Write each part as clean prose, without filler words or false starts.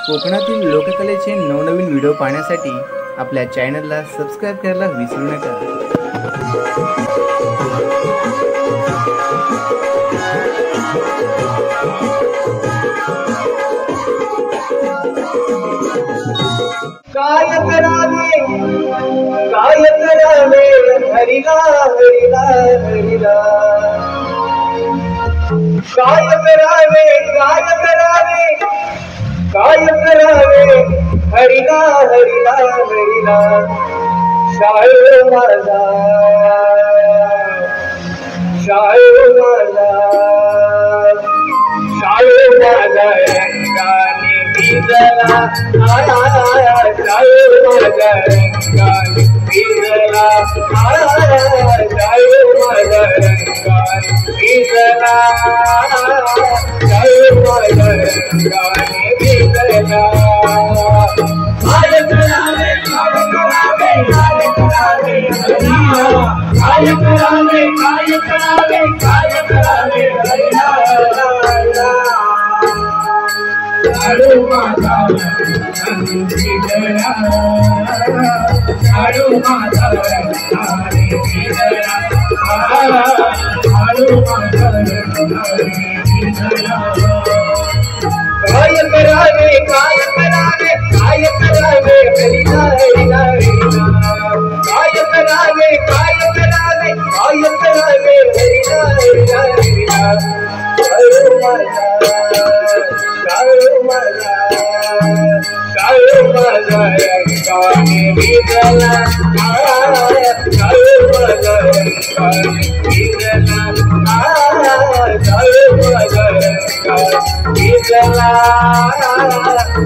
कोकणातील लोककलेचे नवनवीन व्हिडिओ पाहण्यासाठी आपल्या चॅनलला सबस्क्राइब करायला विसरू नका। काय करावे हरिला हरिला हरिला काय करावे हरिला हरिला हरिला शायर माझा रंगाने भिजला शायर माझा रंगाने भिजला शायर माझा रंगाने भिजला शायर माझा रंगाने भिजला काय करावे शाळू माझा रंगाने भिजला शाळू माझा रंगाने भिजला शाळू माझा रंगाने भिजला काय करावे हरिला हरिला हरिला काय करावे हरिला हरिला हरिला शाळू माझा रंगाने भिजला शाळू माझा रंगाने भिजला शाळू माझा रंगाने भिजला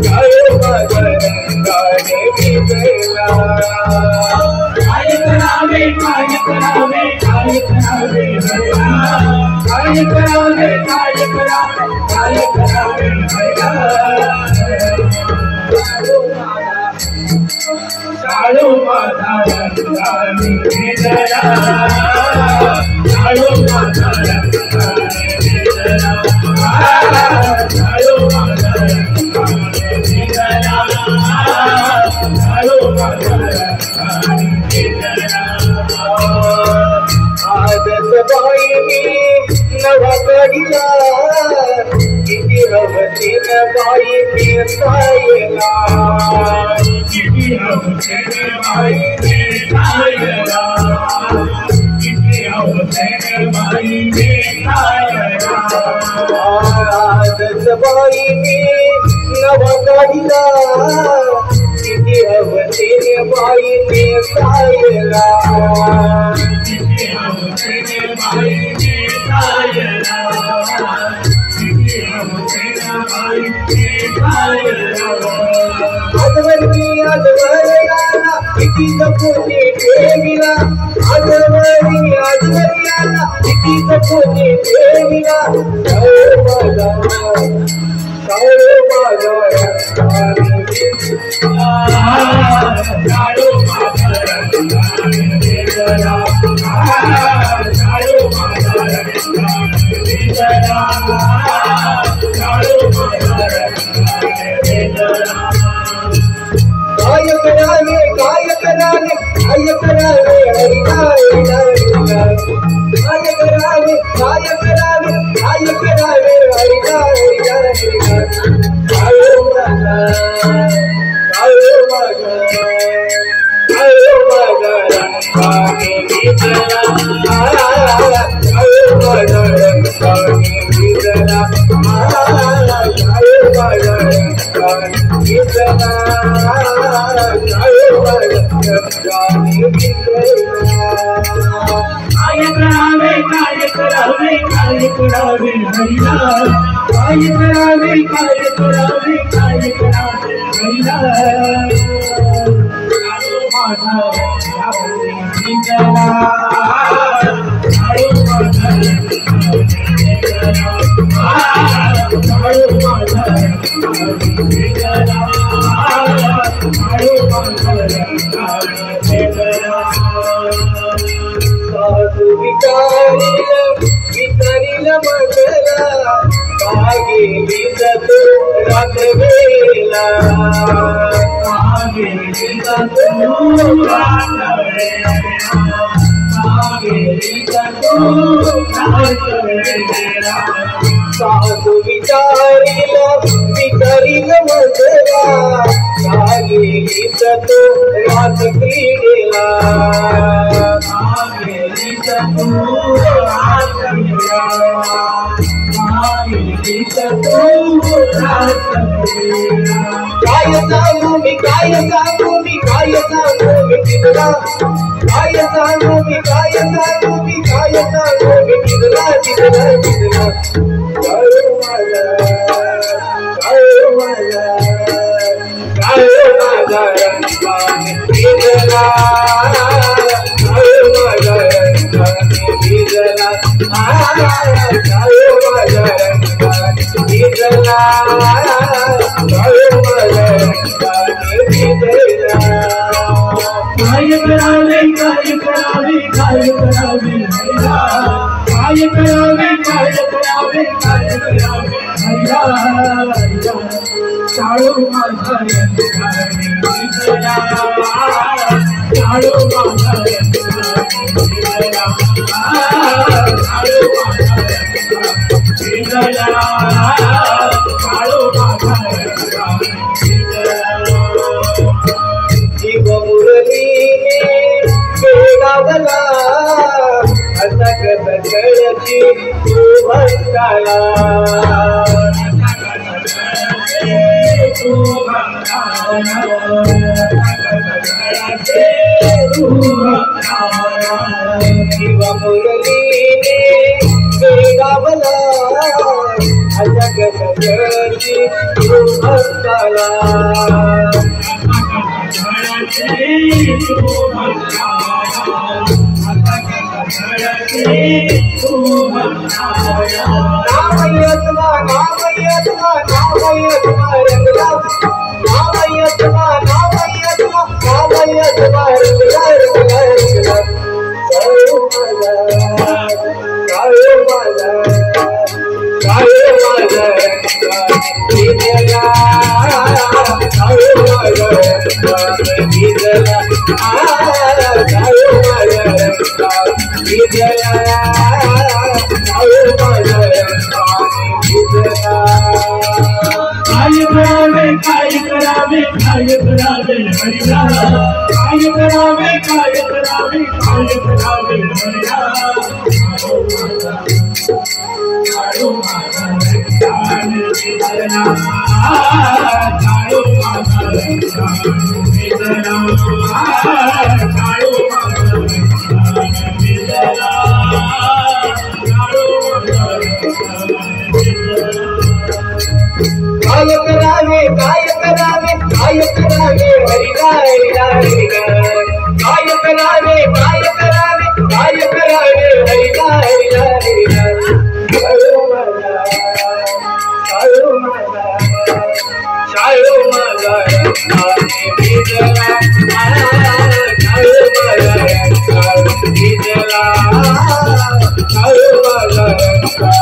शाळू माझा रंगाने भिजला काय करावे शाळू माझा रंगाने भिजला शाळू माझा रंगाने भिजला शाळू माझा रंगाने भिजला शाळू माझा रंगाने भिजला आदत बाईनी नवा कडिला किती हवसीन बाई पेसायला किती हवसीन बाई पेसायला किती हवसीन बाई पेसायला आदत बाईनी नवा कडिला किती हवसीन बाई पेसायला किती हवसीन बाई पेसायला आजवरियाला किती जपूने ठेविला आजवरियाला किती जपूने ठेविला शाळू माझा रंगाने भिजला शाळू माझा रंगाने भिजला शाळू माझा रंगाने भिजला शाळू माझा रंगाने भिजला काय करावे हरिला हरिला हरिला काय करावे हरिला हरिला हरिला शाळू माझा रंगाने भिजला शाळू माझा रंगाने भिजला शाळू माझा रंगाने भिजला शाळू माझा रंगाने भिजला काय करावे हरिला काय करावे हरिला शाळू माझा रंगाने भिजला शाळू माझा रंगाने भिजला शाळू माझा रंगाने भिजला शाळू माझा रंगाने भिजला साधू विचारिल मजला गेली जातो रात वेला गेला गेली का तू साधू विचारिला विचारिल मजरा गेली का तू रात क्रीडेला गेली का तू रात काय सांगू मी काय सांगू मी काय सांगू मी तिला काय सांगू मी काय सांगू मी काय सांगू मी तिला तिला तिला काय माझा तिला गावला असा कळची तू भक्ताला शिवा मुरलीने गावला असा कळची तू भक्ताला Hare